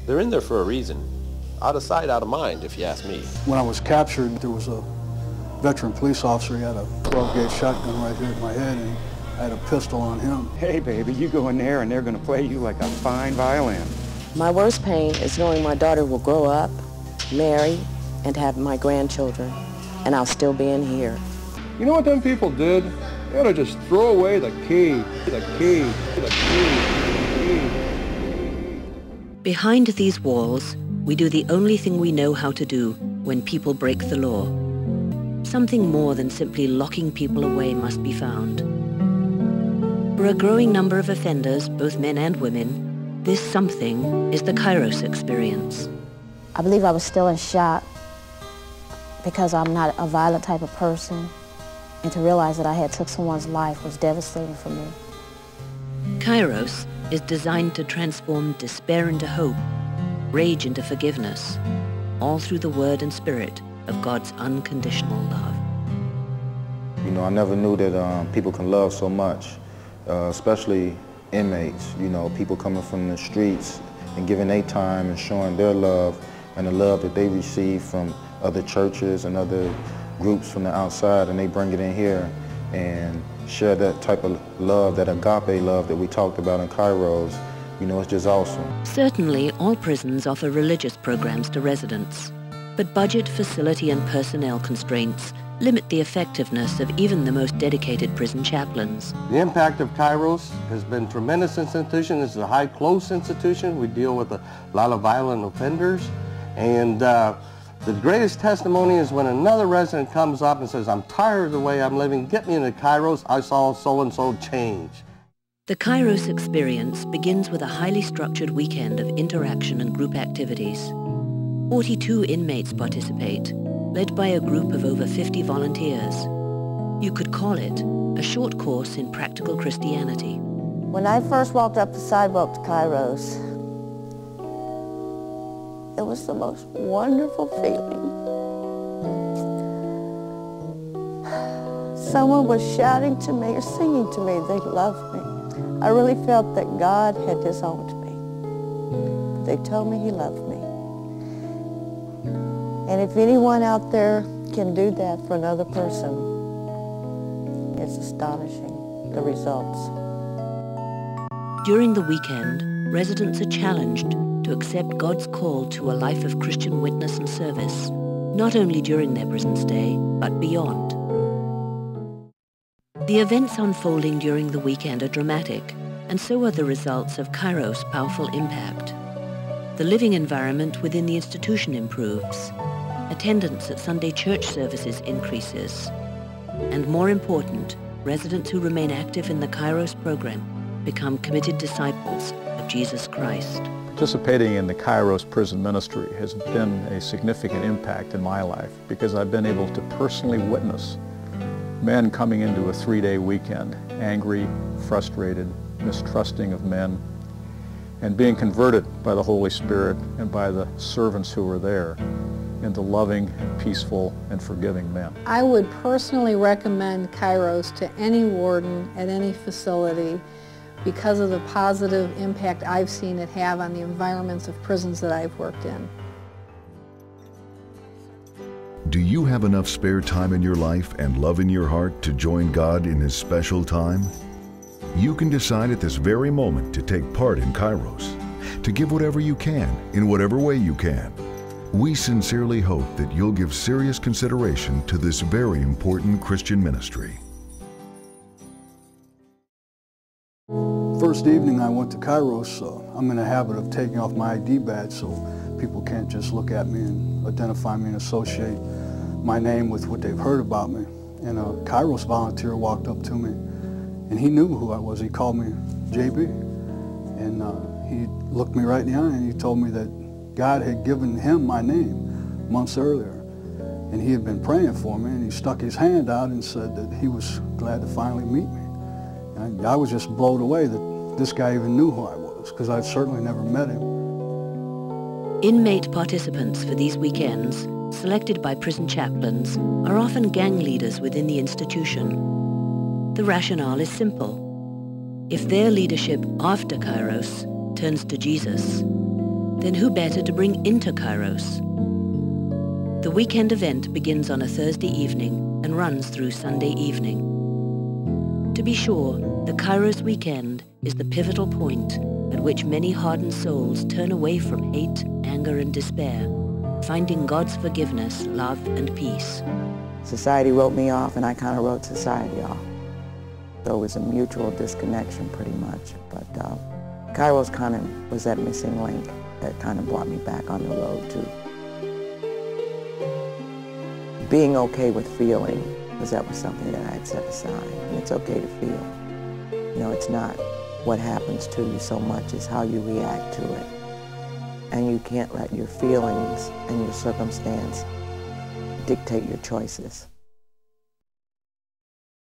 They're in there for a reason. Out of sight, out of mind, if you ask me. When I was captured, there was a veteran police officer. He had a 12-gauge shotgun right here at my head, and I had a pistol on him. Hey, baby, you go in there and they're going to play you like a fine violin. My worst pain is knowing my daughter will grow up, marry, and have my grandchildren, and I'll still be in here. You know what them people did? They ought to just throw away the key, the key, the key. Behind these walls, we do the only thing we know how to do when people break the law. Something more than simply locking people away must be found. For a growing number of offenders, both men and women, this something is the Kairos experience. I believe I was still in shock because I'm not a violent type of person, and to realize that I had took someone's life was devastating for me. Kairos is designed to transform despair into hope, rage into forgiveness, all through the word and spirit of God's unconditional love. You know, I never knew that people can love so much, especially inmates, you know, people coming from the streets and giving their time and showing their love and the love that they receive from other churches and other groups from the outside, and they bring it in here and share that type of love, that agape love that we talked about in Kairos. You know, it's just awesome. Certainly, all prisons offer religious programs to residents, but budget, facility, and personnel constraints limit the effectiveness of even the most dedicated prison chaplains. The impact of Kairos has been tremendous institution. This is a high close institution. We deal with a lot of violent offenders, and the greatest testimony is when another resident comes up and says, I'm tired of the way I'm living, get me into Kairos, I saw so-and-so change. The Kairos experience begins with a highly structured weekend of interaction and group activities. 42 inmates participate, led by a group of over 50 volunteers. You could call it a short course in practical Christianity. When I first walked up the sidewalk to Kairos, it was the most wonderful feeling. Someone was shouting to me or singing to me, they loved me. I really felt that God had disowned me. They told me he loved me. And if anyone out there can do that for another person, it's astonishing, the results. During the weekend, residents are challenged to accept God's call to a life of Christian witness and service, not only during their prison stay, but beyond. The events unfolding during the weekend are dramatic, and so are the results of Kairos' powerful impact. The living environment within the institution improves, attendance at Sunday church services increases, and more important, residents who remain active in the Kairos program become committed disciples of Jesus Christ. Participating in the Kairos prison ministry has been a significant impact in my life because I've been able to personally witness men coming into a 3-day weekend, angry, frustrated, mistrusting of men, and being converted by the Holy Spirit and by the servants who were there into loving, peaceful, and forgiving men. I would personally recommend Kairos to any warden at any facility because of the positive impact I've seen it have on the environments of prisons that I've worked in. Do you have enough spare time in your life and love in your heart to join God in His special time? You can decide at this very moment to take part in Kairos, to give whatever you can, in whatever way you can. We sincerely hope that you'll give serious consideration to this very important Christian ministry. First evening I went to Kairos, I'm in the habit of taking off my ID badge so people can't just look at me and identify me and associate my name with what they've heard about me. And a Kairos volunteer walked up to me, and he knew who I was. He called me JB, and he looked me right in the eye and he told me that God had given him my name months earlier, and he had been praying for me, and he stuck his hand out and said that he was glad to finally meet me. And I was just blown away that this guy even knew who I was, because I'd certainly never met him. Inmate participants for these weekends, selected by prison chaplains, are often gang leaders within the institution. The rationale is simple. If their leadership after Kairos turns to Jesus, then who better to bring into Kairos? The weekend event begins on a Thursday evening and runs through Sunday evening. To be sure, the Kairos weekend is the pivotal point at which many hardened souls turn away from hate, anger, and despair, finding God's forgiveness, love, and peace. Society wrote me off, and I kind of wrote society off. So it was a mutual disconnection pretty much. But Kairos kind of was that missing link that kind of brought me back on the road to being okay with feeling, because that was something that I had set aside. And it's okay to feel. You know, it's not what happens to you so much as how you react to it. And you can't let your feelings and your circumstance dictate your choices.